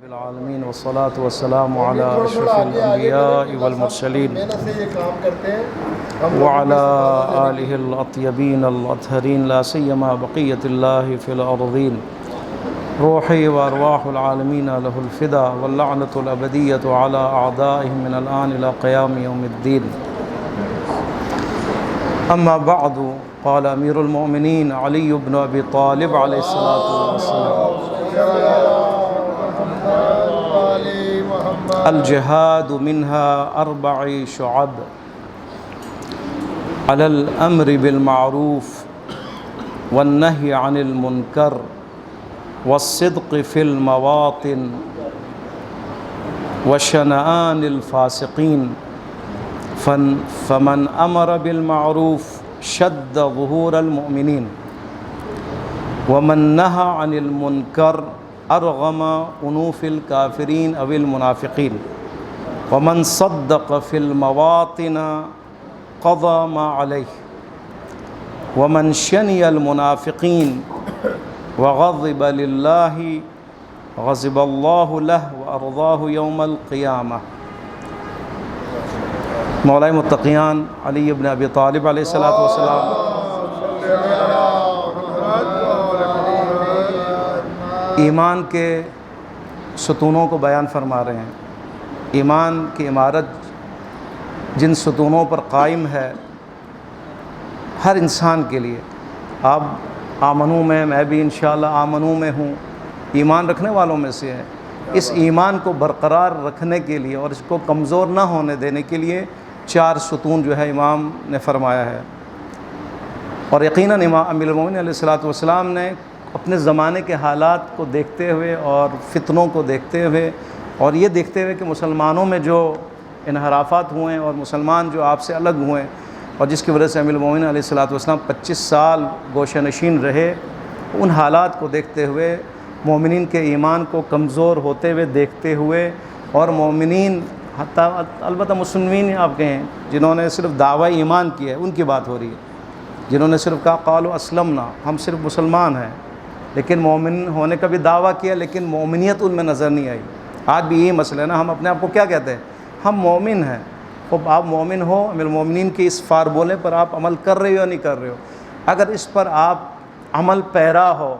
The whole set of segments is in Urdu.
العالمین والصلاة والسلام علی اشرف الانبیاء والمرسلین وعلی آلہ الاطیبین الاطہرین لا سیما بقیت اللہ فی الارضین روحی وارواح العالمین لہ الفدا واللعنۃ الابدیۃ علی اعدائہم من الآن الى قیام یوم الدین اما بعد قال امیر المؤمنین علی بن ابی طالب علیہ الصلاة والسلام الجہاد منها 4 شعب على الامر بالمعروف والنهي عن المنکر والصدق في المواطن وشنآن الفاسقين فمن امر بالمعروف شد ظهور المؤمنين ومن نهى عن المنکر ارغم انوف الكافرین او المنافقین ومن صدق فی المواطن قضى ما علیہ ومن شنی المنافقین وغضب للہ غضب اللہ لہ وارضاہ یوم القیامہ۔ مولائے متقیان علی بن ابی طالب علیہ السلام ایمان کے ستونوں کو بیان فرما رہے ہیں۔ ایمان کی عمارت جن ستونوں پر قائم ہے ہر انسان کے لیے، آپ آمنو میں بھی انشاءاللہ آمنو میں ہوں، ایمان رکھنے والوں میں سے ہے۔ اس ایمان کو برقرار رکھنے کے لیے اور اس کو کمزور نہ ہونے دینے کے لیے 4 ستون جو ہے امام نے فرمایا ہے۔ اور یقیناً امام امیر المومنین علیہ السلام نے اپنے زمانے کے حالات کو دیکھتے ہوئے اور فتنوں کو دیکھتے ہوئے اور یہ دیکھتے ہوئے کہ مسلمانوں میں جو انحرافات ہوئے ہیں اور مسلمان جو آپ سے الگ ہوئے ہیں اور جس کی وجہ سے امیر المومنین علیہ السلام 25 سال گوشہ نشین رہے، ان حالات کو دیکھتے ہوئے مومنین کے ایمان کو کمزور ہوتے ہوئے دیکھتے ہوئے اور مومنین حتیٰ البتہ مسلمین آپ کہیں جنہوں نے صرف دعوی ایمان کیا ہے ان کی بات ہو رہی ہے، جنہوں نے صرف کہا قالوا اسلمنا، ہم صرف مسلمان ہیں، لیکن مومن ہونے کا بھی دعویٰ کیا لیکن مومنیت ان میں نظر نہیں آئی۔ آج بھی یہی مسئلہ ہے نا، ہم اپنے آپ کو کیا کہتے ہیں؟ ہم مومن ہیں۔ خب آپ مومن ہو، امیر المومنین کے اس فارمولے پر آپ عمل کر رہے ہو یا نہیں کر رہے ہو؟ اگر اس پر آپ عمل پیرا ہو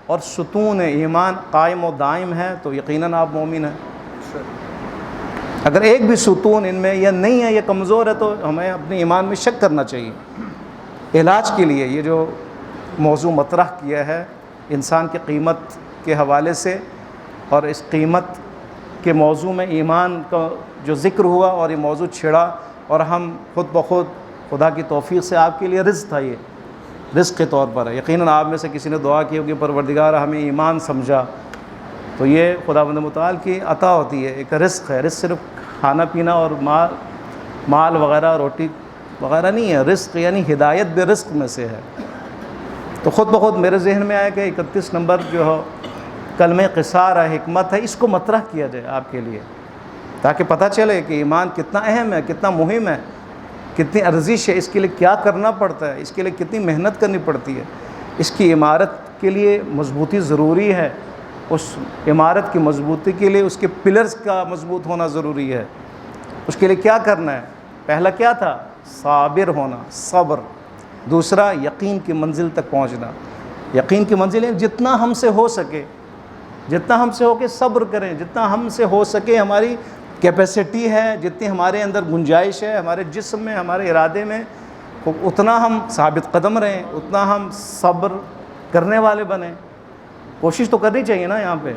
اور ستون ایمان قائم و دائم ہے تو یقیناً آپ مومن ہیں۔ اگر ایک بھی ستون ان میں یا نہیں ہے یا کمزور ہے تو ہمیں اپنے ایمان میں شک کرنا چاہیے۔ علاج کے لیے یہ جو موضوع مطرح کیا ہے انسان کی قیمت کے حوالے سے، اور اس قیمت کے موضوع میں ایمان کا جو ذکر ہوا اور یہ موضوع چھڑا اور ہم خود بخود خدا کی توفیق سے آپ کے لیے رزق تھا، یہ رزق کے طور پر ہے۔ یقیناً آپ میں سے کسی نے دعا کی ہوگی پروردگار ہمیں ایمان سمجھا، تو یہ خداوند متعال کی عطا ہوتی ہے، ایک رزق ہے۔ رزق صرف کھانا پینا اور مال وغیرہ روٹی وغیرہ نہیں ہے، رزق یعنی ہدایت بھی رزق میں سے ہے۔ تو خود بخود میرے ذہن میں آیا کہ 31 نمبر جو ہے کلمہ قصار ہے، حکمت ہے، اس کو مطرح کیا جائے آپ کے لیے تاکہ پتہ چلے کہ ایمان کتنا اہم ہے، کتنا مہم ہے، کتنی ارزش ہے، اس کے لیے کیا کرنا پڑتا ہے، اس کے لیے کتنی محنت کرنی پڑتی ہے، اس کی عمارت کے لیے مضبوطی ضروری ہے، اس عمارت کی مضبوطی کے لیے اس کے پلرز کا مضبوط ہونا ضروری ہے۔ اس کے لیے کیا کرنا ہے؟ پہلا کیا تھا؟ صابر ہونا، صبر۔ دوسرا یقین کی منزل تک پہنچنا۔ یقین کی منزل ہے جتنا ہم سے ہو سکے، جتنا ہم سے ہو کے صبر کریں، جتنا ہم سے ہو سکے، ہماری کیپیسٹی ہے، جتنی ہمارے اندر گنجائش ہے، ہمارے جسم میں، ہمارے ارادے میں، اتنا ہم ثابت قدم رہیں، اتنا ہم صبر کرنے والے بنیں۔ کوشش تو کرنی چاہیے نا یہاں پہ،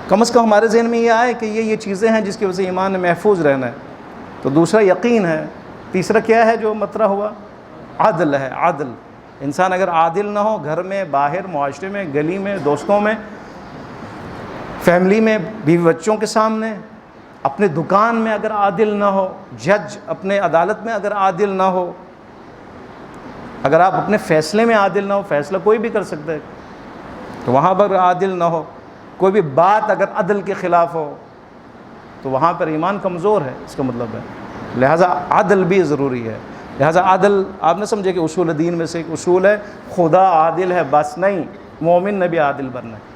کم از کم ہمارے ذہن میں یہ آئے کہ یہ چیزیں ہیں جس کی وجہ سے ایمان میں محفوظ رہنا ہے۔ تو دوسرا یقین ہے۔ تیسرا کیا ہے جو مطرح ہوا؟ عدل ہے۔ عدل، انسان اگر عادل نہ ہو، گھر میں، باہر، معاشرے میں، گلی میں، دوستوں میں، فیملی میں، بیوی بچوں کے سامنے، اپنے دکان میں اگر عادل نہ ہو، جج اپنے عدالت میں اگر عادل نہ ہو، اگر آپ اپنے فیصلے میں عادل نہ ہو، فیصلہ کوئی بھی کر سکتا ہے، تو وہاں پر عادل نہ ہو، کوئی بھی بات اگر عدل کے خلاف ہو تو وہاں پر ایمان کمزور ہے، اس کا مطلب ہے۔ لہٰذا عدل بھی ضروری ہے۔ لہٰذا عدل آپ نے سمجھے کہ اصول دین میں سے ایک اصول ہے، خدا عادل ہے بس نہیں، مومن نے بھی عادل بننا ہے۔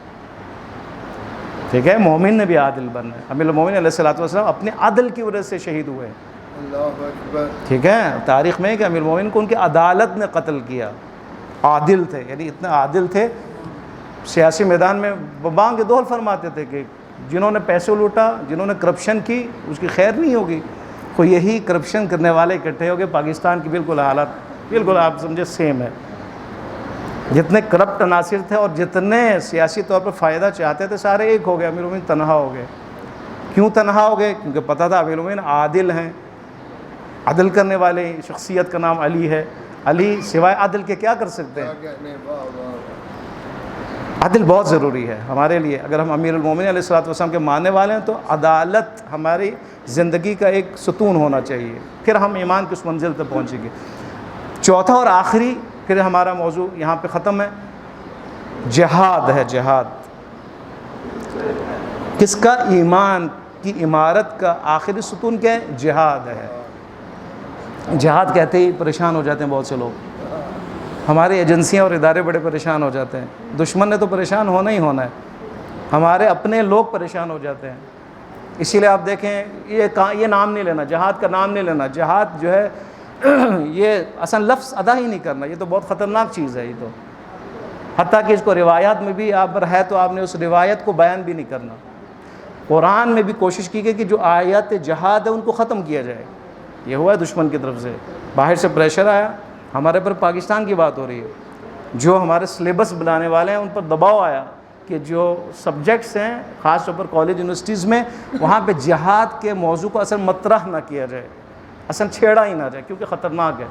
ٹھیک ہے، مومن نے بھی عادل بننا ہے۔ امیر المومنین علیہ الصلوۃ والسلام اپنے عدل کی وجہ سے شہید ہوئے، اللہ اکبر۔ ٹھیک ہے، تاریخ میں ہے کہ امیر المومنین کو ان کی عدالت نے قتل کیا، عادل تھے، یعنی اتنے عادل تھے، سیاسی میدان میں بانگ دہل فرماتے تھے کہ جنہوں نے پیسے لوٹا، جنہوں نے کرپشن کی، اس کی خیر نہیں ہوگی، تو یہی کرپشن کرنے والے اکٹھے ہو گئے، پاکستان کی بالکل حالت بالکل آپ سمجھے سیم ہے۔ جتنے کرپٹ عناصر تھے اور جتنے سیاسی طور پر فائدہ چاہتے تھے، سارے ایک ہو گئے، امیر المومنین تنہا ہو گئے۔ کیوں تنہا ہو گئے؟ کیونکہ پتہ تھا امیر المومنین عادل ہیں، عدل کرنے والے شخصیت کا نام علی ہے، علی سوائے عدل کے کیا کر سکتے ہیں؟ عدل بہت ضروری ہے ہمارے لیے۔ اگر ہم امیر المومنین علیہ الصلوۃ والسلام کے ماننے والے ہیں تو عدالت ہماری زندگی کا ایک ستون ہونا چاہیے، پھر ہم ایمان کی اس منزل تک پہنچیں گے۔ چوتھا اور آخری پھر ہمارا موضوع یہاں پہ ختم ہے، جہاد ہے۔ جہاد کس کا؟ ایمان کی عمارت کا آخری ستون کیا ہے؟ جہاد ہے۔ جہاد کہتے ہی پریشان ہو جاتے ہیں بہت سے لوگ، ہماری ایجنسیاں اور ادارے بڑے پریشان ہو جاتے ہیں۔ دشمن نے تو پریشان ہونا ہی ہونا ہے، ہمارے اپنے لوگ پریشان ہو جاتے ہیں۔ اسی لیے آپ دیکھیں یہ نام نہیں لینا، جہاد کا نام نہیں لینا۔ جہاد جو ہے یہ اصل لفظ ادا ہی نہیں کرنا، یہ تو بہت خطرناک چیز ہے۔ یہ تو حتیٰ کہ اس کو روایات میں بھی آپ پر ہے تو آپ نے اس روایت کو بیان بھی نہیں کرنا۔ قرآن میں بھی کوشش کی گئی کہ جو آیات جہاد ہے ان کو ختم کیا جائے۔ یہ ہوا ہے دشمن کی طرف سے، باہر سے پریشر آیا، ہمارے پر پاکستان کی بات ہو رہی ہے، جو ہمارے سلیبس بنانے والے ہیں ان پر دباؤ آیا کہ جو سبجیکٹس ہیں خاص طور پر کالج یونیورسٹیز میں، وہاں پہ جہاد کے موضوع کو اصل مطرح نہ کیا جائے، اصل چھیڑا ہی نہ جائے، کیونکہ خطرناک ہے۔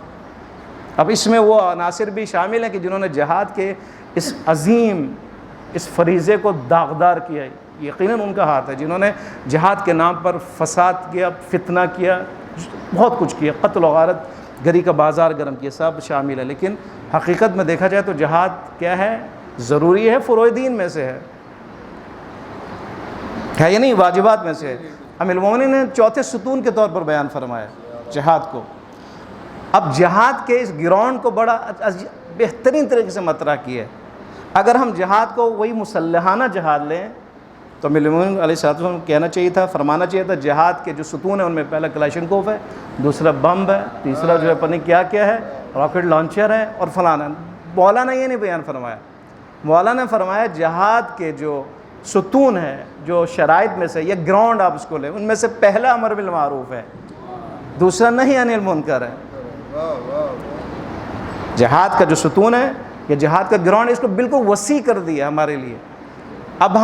اب اس میں وہ عناصر بھی شامل ہیں کہ جنہوں نے جہاد کے اس عظیم اس فریضے کو داغدار کیا، یقیناً ان کا ہاتھ ہے، جنہوں نے جہاد کے نام پر فساد کیا، فتنہ کیا، بہت کچھ کیا، قتل و غارت گری کا بازار گرم کیا، سب شامل ہے۔ لیکن حقیقت میں دیکھا جائے تو جہاد کیا ہے؟ ضروری ہے، فروع دین میں سے ہے یا نہیں؟ واجبات میں سے ہے۔ امیر المومنین نے چوتھے ستون کے طور پر بیان فرمایا جہاد کو۔ اب جہاد کے اس گراؤنڈ کو بڑا بہترین طریقے سے مطرح کیا ہے۔ اگر ہم جہاد کو وہی مسلحانہ جہاد لیں تو امیر المومنین علیہ السلام کہنا چاہیے تھا، فرمانا چاہیے تھا، جہاد کے جو ستون ہیں ان میں پہلا کلاشنکوف ہے، دوسرا بم ہے، تیسرا جو ہے پتہ نہیں کیا کیا ہے، راکٹ لانچر ہے، اور فلانا۔ مولانا یہ نہیں بیان فرمایا، مولانا نے فرمایا جہاد کے جو ستون ہے، جو شرائط میں سے، یہ گراؤنڈ آپ اس کو لیں، ان میں سے پہلا امر بالمعروف ہے، دوسرا نہی عن المنکر ہے۔ جہاد کا جو ستون ہے، یہ جہاد کا گراؤنڈ، اس کو بالکل وسیع کر دیا ہمارے لیے۔ اب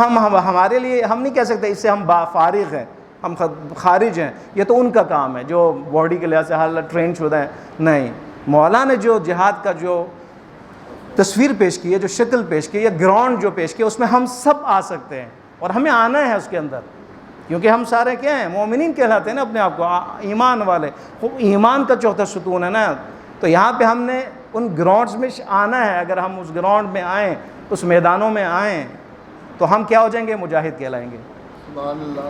ہمارے لیے ہم نہیں کہہ سکتے اس سے ہم فارغ ہیں، ہم خارج ہیں، یہ تو ان کا کام ہے جو باڈی کے لحاظ سے حالت ٹرین شدہ ہیں۔ نہیں، مولانا نے جو جہاد کا جو تصویر پیش کی ہے، جو شکل پیش کی ہے، گراؤنڈ جو پیش کی ہے، اس میں ہم سب آ سکتے ہیں اور ہمیں آنا ہے اس کے اندر، کیونکہ ہم سارے کیا ہیں؟ مومنین کہلاتے ہیں نا اپنے آپ کو، ایمان والے۔ ایمان کا چوتھا ستون ہے نا، تو یہاں پہ ہم نے ان گراؤنڈز میں آنا ہے۔ اگر ہم اس گراؤنڈ میں آئیں، اس میدانوں میں آئیں، تو ہم کیا ہو جائیں گے؟ مجاہد کہلائیں گے۔ سبحان اللہ۔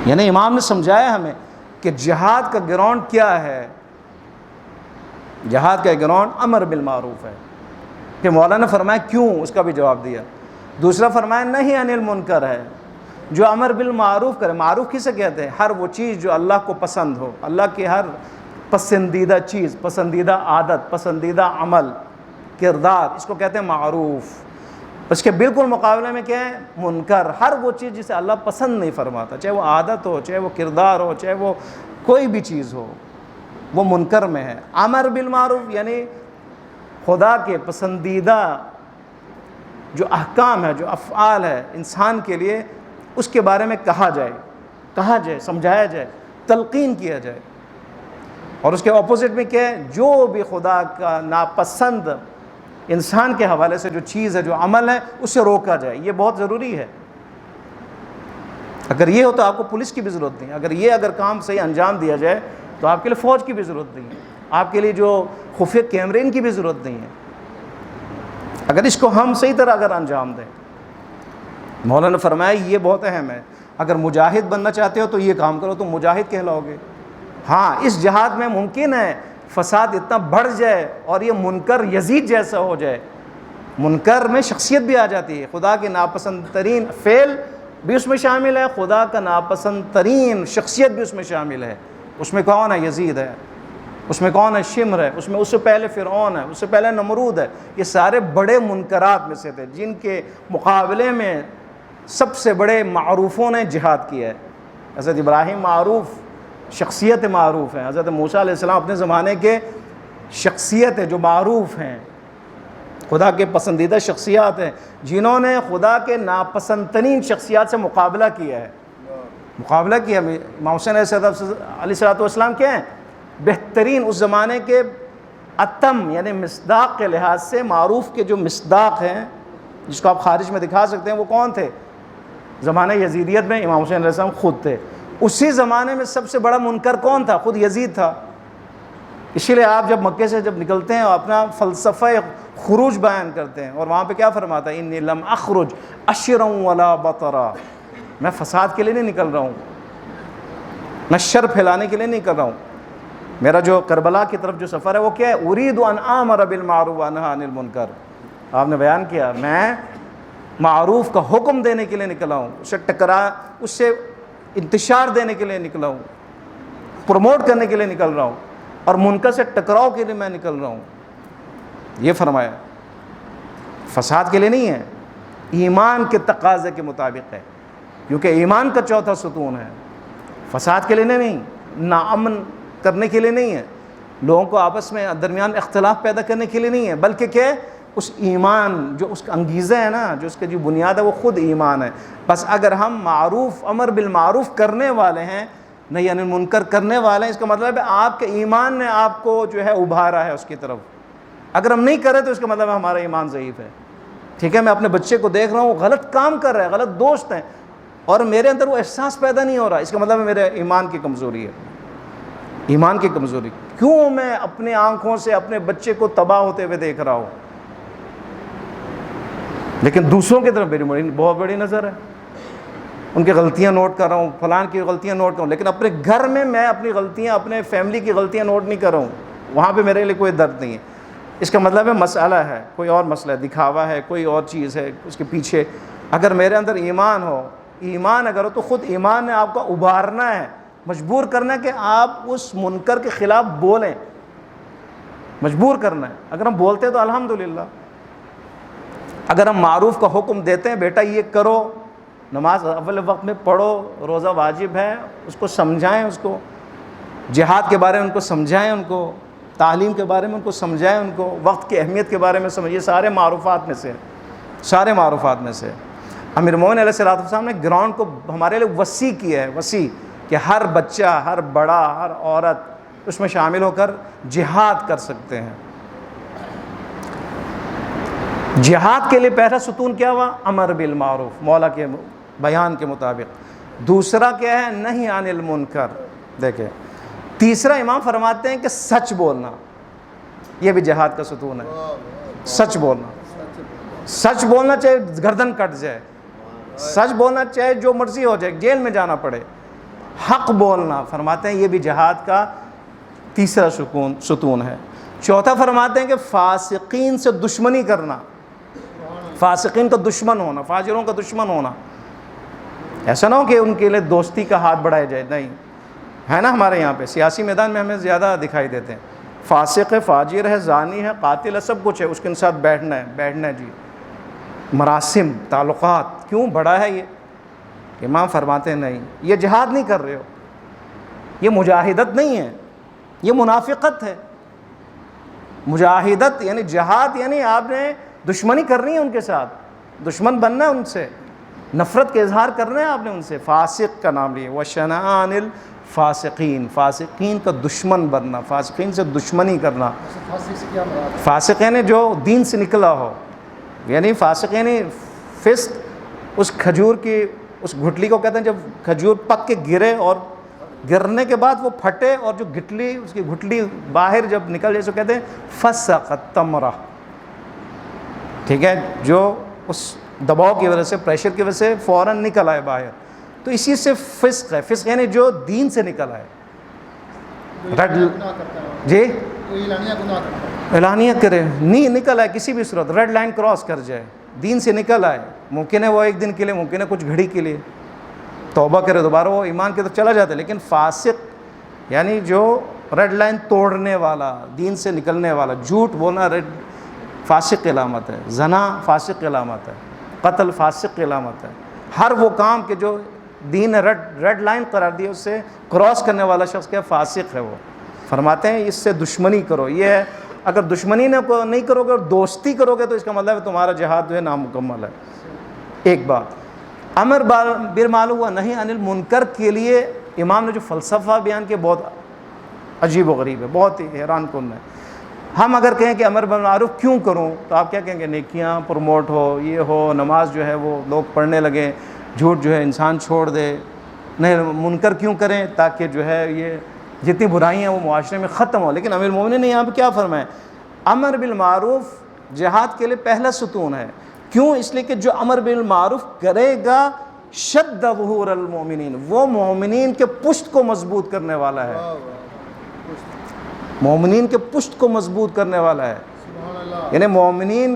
یعنی امام نے سمجھایا ہمیں کہ جہاد کا گراؤنڈ کیا ہے۔ جہاد کا گراؤنڈ امر بالمعروف ہے۔ کہ مولانا نے فرمایا کیوں، اس کا بھی جواب دیا۔ دوسرا فرمایا نہی عن المنکر ہے، جو امر بالمعروف کرے۔ معروف کسے کہتے ہیں؟ ہر وہ چیز جو اللہ کو پسند ہو، اللہ کی ہر پسندیدہ چیز، پسندیدہ عادت، پسندیدہ عمل، کردار، اس کو کہتے ہیں معروف۔ اس کے بالکل مقابلے میں کیا ہے؟ منکر، ہر وہ چیز جسے اللہ پسند نہیں فرماتا، چاہے وہ عادت ہو، چاہے وہ کردار ہو، چاہے وہ کوئی بھی چیز ہو، وہ منکر میں ہے۔ امر بالمعروف یعنی خدا کے پسندیدہ جو احکام ہے، جو افعال ہے انسان کے لیے، اس کے بارے میں کہا جائے، سمجھایا جائے، تلقین کیا جائے۔ اور اس کے اپوزٹ میں کیا ہے؟ جو بھی خدا کا ناپسند انسان کے حوالے سے جو چیز ہے، جو عمل ہے، اسے روکا جائے۔ یہ بہت ضروری ہے۔ اگر یہ ہو تو آپ کو پولیس کی بھی ضرورت نہیں، اگر کام صحیح انجام دیا جائے تو آپ کے لیے فوج کی بھی ضرورت نہیں ہے، آپ کے لیے جو خفیہ کیمرے ان کی بھی ضرورت نہیں ہے، اگر اس کو ہم صحیح طرح اگر انجام دیں۔ مولانا نے فرمایا یہ بہت اہم ہے، اگر مجاہد بننا چاہتے ہو تو یہ کام کرو، تو مجاہد کہلاؤ گے۔ ہاں، اس جہاد میں ممکن ہے فساد اتنا بڑھ جائے اور یہ منکر یزید جیسا ہو جائے منکر میں شخصیت بھی آ جاتی ہے، خدا کے ناپسند ترین فعل بھی اس میں شامل ہے، خدا کا ناپسند ترین شخصیت بھی اس میں شامل ہے۔ اس میں کون ہے؟ یزید ہے، اس میں کون ہے؟ شمر ہے، اس میں اس سے پہلے فرعون ہے، اس سے پہلے نمرود ہے۔ یہ سارے بڑے منکرات میں سے تھے جن کے مقابلے میں سب سے بڑے معروفوں نے جہاد کیا ہے۔ حضرت ابراہیم معروف شخصیت معروف ہیں، حضرت موسیٰ علیہ السلام اپنے زمانے کے شخصیت ہے جو معروف ہیں، خدا کے پسندیدہ شخصیات ہیں جنہوں نے خدا کے ناپسند ترین شخصیات سے مقابلہ کیا ہے۔ مقابلہ کیا۔ امام حسین علیہ السلام کیا ہیں؟ بہترین اس زمانے کے اتم یعنی مصداق کے لحاظ سے معروف کے جو مصداق ہیں جس کو آپ خارج میں دکھا سکتے ہیں، وہ کون تھے؟ زمانہ یزیدیت میں امام حسین علیہ السلام خود تھے۔ اسی زمانے میں سب سے بڑا منکر کون تھا؟ خود یزید تھا۔ اسی لیے آپ جب مکے سے جب نکلتے ہیں اور اپنا فلسفہ خروج بیان کرتے ہیں، اور وہاں پہ کیا فرماتا ہے؟ انی لم اخرج اشرا ولا بطرا، میں فساد کے لیے نہیں نکل رہا ہوں، میں شر پھیلانے کے لیے نہیں کر رہا ہوں۔ میرا جو کربلا کی طرف جو سفر ہے وہ کیا ہے؟ ارید ان آمر بالمعروف وانہی عن المنکر۔ آپ نے بیان کیا میں معروف کا حکم دینے کے لیے نکلا ہوں، اس سے انتشار دینے کے لیے نکلا ہوں، پروموٹ کرنے کے لیے نکل رہا ہوں، اور منکر سے ٹکراؤ کے لیے میں نکل رہا ہوں۔ یہ فرمایا فساد کے لیے نہیں ہے، ایمان کے تقاضے کے مطابق ہے، کیونکہ ایمان کا چوتھا ستون ہے۔ فساد کے لیے نہیں، ناامن کرنے کے لیے نہیں ہے، لوگوں کو آپس میں درمیان اختلاف پیدا کرنے کے لیے نہیں ہے، بلکہ کہ اس ایمان جو اس کا انگیزہ ہے نا، جو اس کی جو بنیاد ہے وہ خود ایمان ہے۔ بس اگر ہم معروف امر بالمعروف کرنے والے ہیں، نہیں یعنی منکر کرنے والے ہیں، اس کا مطلب ہے آپ کے ایمان نے آپ کو جو ہے ابھارا ہے اس کی طرف۔ اگر ہم نہیں کریں تو اس کا مطلب ہے ہمارا ایمان ضعیف ہے۔ ٹھیک ہے، میں اپنے بچے کو دیکھ رہا ہوں غلط کام کر رہا ہے، غلط دوست ہیں، اور میرے اندر وہ احساس پیدا نہیں ہو رہا، اس کا مطلب ہے میرے ایمان کی کمزوری ہے۔ ایمان کی کمزوری کیوں میں اپنے آنکھوں سے اپنے بچے کو تباہ ہوتے ہوئے دیکھ رہا ہوں، لیکن دوسروں کی طرف میری بہت بڑی نظر ہے، ان کی غلطیاں نوٹ کر رہا ہوں، فلان کی غلطیاں نوٹ کر رہا ہوں، لیکن اپنے گھر میں اپنی غلطیاں، اپنے فیملی کی غلطیاں نوٹ نہیں کر رہا ہوں، وہاں پہ میرے لیے کوئی درد نہیں ہے۔ اس کا مطلب ہے مسئلہ ہے، کوئی اور مسئلہ ہے، دکھاوا ہے، کوئی اور چیز ہے اس کے پیچھے۔ اگر میرے اندر ایمان ہو، ایمان اگر ہو تو خود ایمان نے آپ کو ابھارنا ہے، مجبور کرنا ہے کہ آپ اس منکر کے خلاف بولیں، مجبور کرنا ہے۔ اگر ہم بولتے ہیں تو الحمدللہ، اگر ہم معروف کا حکم دیتے ہیں، بیٹا یہ کرو، نماز اول وقت میں پڑھو، روزہ واجب ہے، اس کو سمجھائیں، اس کو جہاد کے بارے میں ان کو سمجھائیں، ان کو تعلیم کے بارے میں ان کو سمجھائیں، ان کو وقت کی اہمیت کے بارے میں سمجھیں، سارے معروفات میں سے، سارے معروفات میں سے۔ امیر مومنین علیہ السلام نے گراؤنڈ کو ہمارے لیے وسیع کیا ہے، وسیع، کہ ہر بچہ، ہر بڑا، ہر عورت اس میں شامل ہو کر جہاد کر سکتے ہیں۔ جہاد کے لیے پہلا ستون کیا ہوا؟ امر بالمعروف، مولا کے بیان کے مطابق۔ دوسرا کیا ہے؟ نہی عن المنکر۔ دیکھیں تیسرا امام فرماتے ہیں کہ سچ بولنا، یہ بھی جہاد کا ستون ہے۔ سچ بولنا، سچ بولنا چاہے گردن کٹ جائے، سچ بولنا چاہے جو مرضی ہو جائے، جیل میں جانا پڑے، حق بولنا، فرماتے ہیں یہ بھی جہاد کا تیسرا ستون ہے۔ چوتھا فرماتے ہیں کہ فاسقین سے دشمنی کرنا، فاسقین کا دشمن ہونا، فاجروں کا دشمن ہونا۔ ایسا نہ ہو کہ ان کے لیے دوستی کا ہاتھ بڑھایا جائے، نہیں ہے نا، ہمارے یہاں پہ سیاسی میدان میں ہمیں زیادہ دکھائی دیتے ہیں، فاسق ہے، فاجر ہے، زانی ہے، قاتل ہے، سب کچھ ہے، اس کے ساتھ بیٹھنا ہے جی، مراسم، تعلقات، کیوں بڑا ہے یہ؟ امام فرماتے ہیں نہیں، یہ جہاد نہیں کر رہے ہو، یہ مجاہدت نہیں ہے، یہ منافقت ہے۔ مجاہدت یعنی جہاد، یعنی آپ نے دشمنی کرنی ہے ان کے ساتھ، دشمن بننا ہے ان سے، نفرت کا اظہار کرنا ہے آپ نے ان سے۔ فاسق کا نام لیے، وشنآن الفاسقین، فاسقین کا دشمن بننا، فاسقین سے دشمنی کرنا۔ فاسق یعنی جو دین سے نکلا ہو، یعنی فاسق یعنی فسق، اس کھجور کی اس گھٹلی کو کہتے ہیں جب کھجور پک کے گرے اور گرنے کے بعد وہ پھٹے اور جو گٹلی، اس کی گھٹلی باہر جب نکل جائے، سو کہتے ہیں فسق التمرہ۔ ٹھیک ہے، جو اس دباؤ کی وجہ سے، پریشر کی وجہ سے فوراً نکل آئے باہر، تو اسی سے فسق ہے۔ فسق یعنی جو دین سے نکل آئے، جی اعلانیہ کرے، نہیں نکل آئے کسی بھی صورت، ریڈ لائن کراس کر جائے، دین سے نکل آئے، ممکن ہے وہ ایک دن کے لیے، ممکن ہے کچھ گھڑی کے لیے، توبہ کرے دوبارہ وہ ایمان کی طرف چلا جاتا ہے. لیکن فاسق یعنی جو ریڈ لائن توڑنے والا، دین سے نکلنے والا، جھوٹ بولنا فاسق کی علامت ہے، زنا فاسق کی علامت ہے، قتل فاسق کی علامت ہے. ہر وہ کام کے جو دین نے ریڈ لائن قرار دی اس سے کراس کرنے والا شخص کیا فاسق ہے. وہ فرماتے ہیں اس سے دشمنی کرو. یہ ہے اگر دشمنی نہیں کرو گے اور دوستی کرو گے تو اس کا مطلب ہے تمہارا جہاد جو ہے نامکمل ہے. ایک بات امر بالمعروف و نہی عن المنکر کے لیے امام نے جو فلسفہ بیان کیا بہت عجیب و غریب ہے، بہت ہی حیران کن ہے. ہم اگر کہیں کہ امر بالمعروف کیوں کروں تو آپ کیا کہیں گے؟ نیکیاں پروموٹ ہو، یہ ہو، نماز جو ہے وہ لوگ پڑھنے لگیں، جھوٹ جو ہے انسان چھوڑ دے. نہیں منکر کیوں کریں؟ تاکہ جو ہے یہ جتنی برائیاں ہیں وہ معاشرے میں ختم ہو. لیکن امیر المومنین نے یہاں پہ کیا فرمایا؟ امر بالمعروف جہاد کے لیے پہلا ستون ہے. کیوں؟ اس لیے کہ جو امر بالمعروف کرے گا شد ظہور المومنین، وہ مومنین کے پشت کو مضبوط کرنے والا ہے. مومنین کے پشت کو مضبوط کرنے والا ہے. یعنی مومنین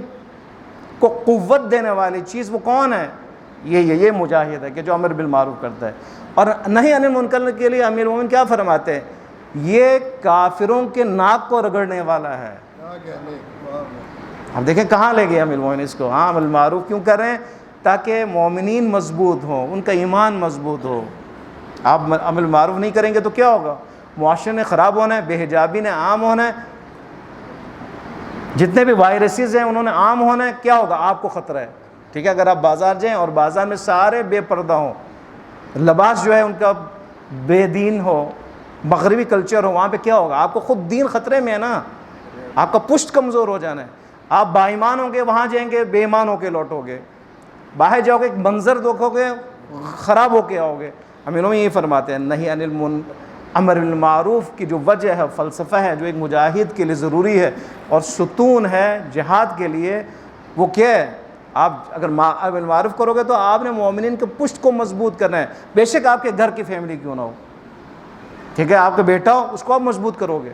کو قوت دینے والی چیز وہ کون ہے؟ یہ مجاہد ہے کہ جو امر بالمعروف کرتا ہے. اور نہی عن المنکر کے لیے امیر المومنین کیا فرماتے ہیں؟ یہ کافروں کے ناک کو رگڑنے والا ہے. اب دیکھیں کہاں لے گئے امیر المومنین اس کو. ہاں امر بالمعروف کیوں کر رہے ہیں؟ تاکہ مومنین مضبوط ہوں، ان کا ایمان مضبوط ہو. آپ امر بالمعروف نہیں کریں گے تو کیا ہوگا؟ معاشرے نے خراب ہونا ہے، بے حجابی نے عام ہونا ہے، جتنے بھی وائرسز ہیں انہوں نے عام ہونا ہے. کیا ہوگا؟ آپ کو خطرہ ہے. ٹھیک ہے، اگر آپ بازار جائیں اور بازار میں سارے بے پردہ ہوں، لباس جو ہے ان کا بے دین ہو، مغربی کلچر ہو، وہاں پہ کیا ہوگا؟ آپ کو خود دین خطرے میں ہے نا، آپ کا پشت کمزور ہو جانا ہے. آپ با ایمان ہوں گے، وہاں جائیں گے بے ایمان ہو کے لوٹو گے، باہر جاؤ گے ایک منظر دیکھو گے خراب ہو کے آؤ گے. امینوں یہ فرماتے ہیں نہی عن امر بالمعروف کی جو وجہ ہے، فلسفہ ہے، جو ایک مجاہد کے لیے ضروری ہے اور ستون ہے جہاد کے لیے، وہ کیا ہے؟ آپ اگر امر بالمعروف کرو گے تو آپ نے مومنین کے پشت کو مضبوط کرنا ہے. بے شک آپ کے گھر کی فیملی کیوں نہ ہو، ٹھیک ہے، آپ کا بیٹا ہو، اس کو آپ مضبوط کرو گے،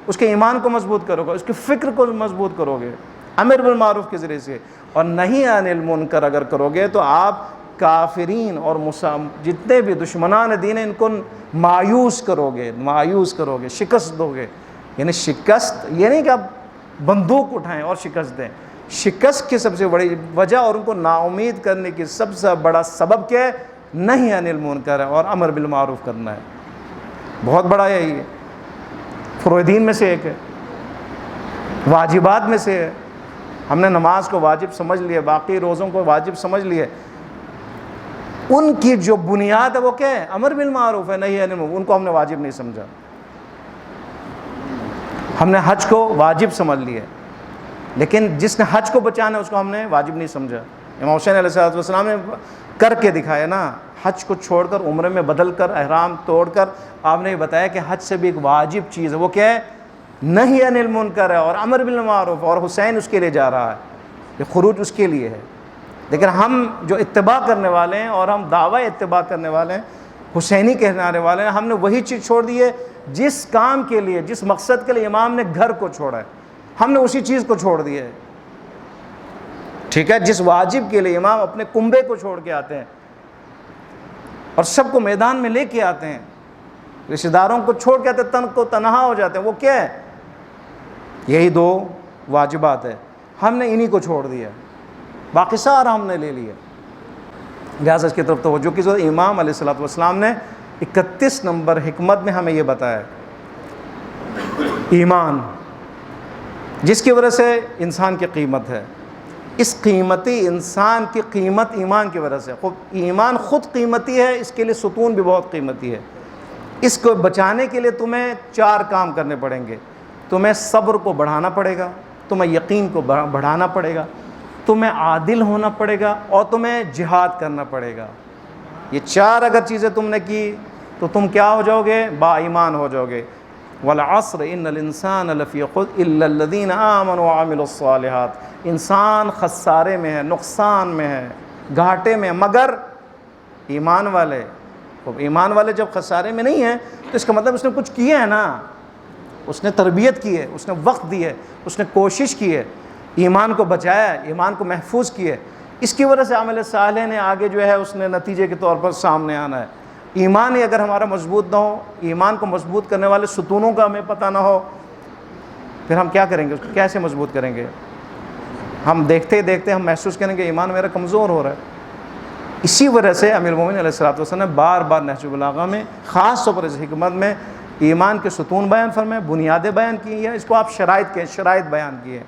اس کے ایمان کو مضبوط کرو گے، اس کی فکر کو مضبوط کرو گے امر بالمعروف کے ذریعے سے. اور نہی عن المنکر اگر کرو گے تو آپ کافرین اور جتنے بھی دشمنان دین ہیں ان کو مایوس کرو گے، شکست دو گے. یعنی شکست یہ نہیں کہ آپ بندوق اٹھائیں اور شکست دیں. شکست کی سب سے بڑی وجہ اور ان کو نا امید کرنے کی سب سے بڑا سبب کیا ہے؟ نہی عن المنکر ہے اور امر بالمعروف کرنا ہے. بہت بڑا یہی ہے، فروع دین میں سے ایک ہے، واجبات میں سے ہے. ہم نے نماز کو واجب سمجھ لیا، باقی روزوں کو واجب سمجھ لیے. ان کی جو بنیاد ہے وہ کیا ہے؟ امر بالمعروف ہے، نہی عن المنکر. ان کو ہم نے واجب نہیں سمجھا. ہم نے حج کو واجب سمجھ لیا، لیکن جس نے حج کو بچانا ہے اس کو ہم نے واجب نہیں سمجھا. امام حسین علیہ السلام نے کر کے دکھایا نا، حج کو چھوڑ کر عمرے میں بدل کر احرام توڑ کر آپ نے بتایا کہ حج سے بھی ایک واجب چیز ہے، وہ کیا ہے؟ نہی عن المنکر ہے اور امر بالمعروف. اور حسین اس کے لیے جا رہا ہے، یہ خروج اس کے لیے ہے. لیکن ہم جو اتباع کرنے والے ہیں اور ہم دعوی اتباع کرنے والے ہیں، حسینی کہنے والے ہیں، ہم نے وہی چیز چھوڑ دی ہے جس کام کے لیے، جس مقصد کے لیے امام نے گھر کو چھوڑا ہے، ہم نے اسی چیز کو چھوڑ دیا ہے. ٹھیک ہے، جس واجب کے لیے امام اپنے کنبے کو چھوڑ کے آتے ہیں اور سب کو میدان میں لے کے آتے ہیں، رشتہ داروں کو چھوڑ کے آتے ہیں، تن کو تنہا ہو جاتے ہیں، وہ کیا ہے؟ یہی دو واجبات ہے. ہم نے انہی کو چھوڑ دیا، باقی سارا ہم نے لے لیا. لہٰذا اس کی طرف توجہ کی ضرورت. امام علیہ السلام نے 31 نمبر حکمت میں ہمیں یہ بتایا، ایمان جس کی وجہ سے انسان کی قیمت ہے. اس قیمتی انسان کی قیمت ایمان کی وجہ سے. ایمان خود قیمتی ہے، اس کے لیے ستون بھی بہت قیمتی ہے. اس کو بچانے کے لیے تمہیں 4 کام کرنے پڑیں گے. تمہیں صبر کو بڑھانا پڑے گا، تمہیں یقین کو بڑھانا پڑے گا، تمہیں عادل ہونا پڑے گا، اور تمہیں جہاد کرنا پڑے گا. یہ 4 اگر چیزیں تم نے کی تو تم کیا ہو جاؤ گے؟ با ایمان ہو جاؤ گے. والعصر ان الانسان لفی خسر الا الذین آمنوا وعملوا الصالحات. انسان خسارے میں ہے، نقصان میں ہے، گھاٹے میں، مگر ایمان والے. ایمان والے جب خسارے میں نہیں ہیں تو اس کا مطلب اس نے کچھ کیا ہے نا. اس نے تربیت کی ہے، اس نے وقت دی ہے، اس نے کوشش کی ہے، ایمان کو بچایا ہے، ایمان کو محفوظ کی ہے. اس کی وجہ سے عمل صالح نے آگے جو ہے اس نے نتیجے کے طور پر سامنے آنا ہے. ایمان ہی اگر ہمارا مضبوط نہ ہو، ایمان کو مضبوط کرنے والے ستونوں کا ہمیں پتہ نہ ہو، پھر ہم کیا کریں گے؟ اس کو کیسے مضبوط کریں گے؟ ہم دیکھتے دیکھتے ہم محسوس کریں گے ایمان میرا کمزور ہو رہا ہے. اسی وجہ سے امیر المومنین علیہ الصلوۃ والسلام نے بار بار نہج البلاغہ میں خاص طور پر اس حکمت میں ایمان کے ستون بیان فرمائے، بنیادیں بیان کی ہیں. اس کو آپ شرائط کہیں، شرائط بیان کیے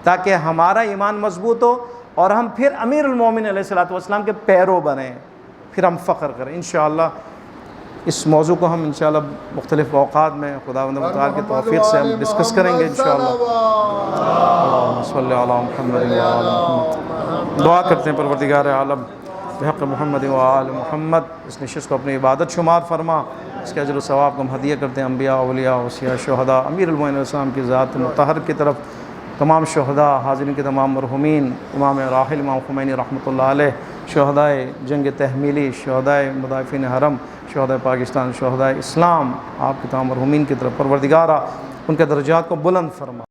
تاکہ ہمارا ایمان مضبوط ہو اور ہم پھر امیر المومنین علیہ الصلوۃ والسلام کے پیرو بنیں، پھر ہم فخر کریں. انشاءاللہ اس موضوع کو ہم انشاءاللہ مختلف اوقات میں خداوند متعال کی توفیق سے ہم ڈسکس کریں گے انشاءاللہ. اللہم صلی علی محمد و آل محمد. دعا کرتے ہیں پروردگار عالم بحق محمد و آل محمد اس نشست کو اپنی عبادت شمار فرما. اس کے اجر و ثواب کو ہم ہدیہ کرتے ہیں انبیاء، اولیاء، اوصیاء، شہداء، امیر المومنین علیہ السلام کی ذات مطہر کی طرف، تمام شہداء، حاضرین کے تمام مرحومین، امام راحل امام خمینی رحمۃ اللہ علیہ، شہدائے جنگ تحمیلی، شہدائے مدافعین حرم، شہدائے پاکستان، شہدائے اسلام، آپ کے تمام مرحومین کی طرف پروردگارہ ان کے درجات کو بلند فرما.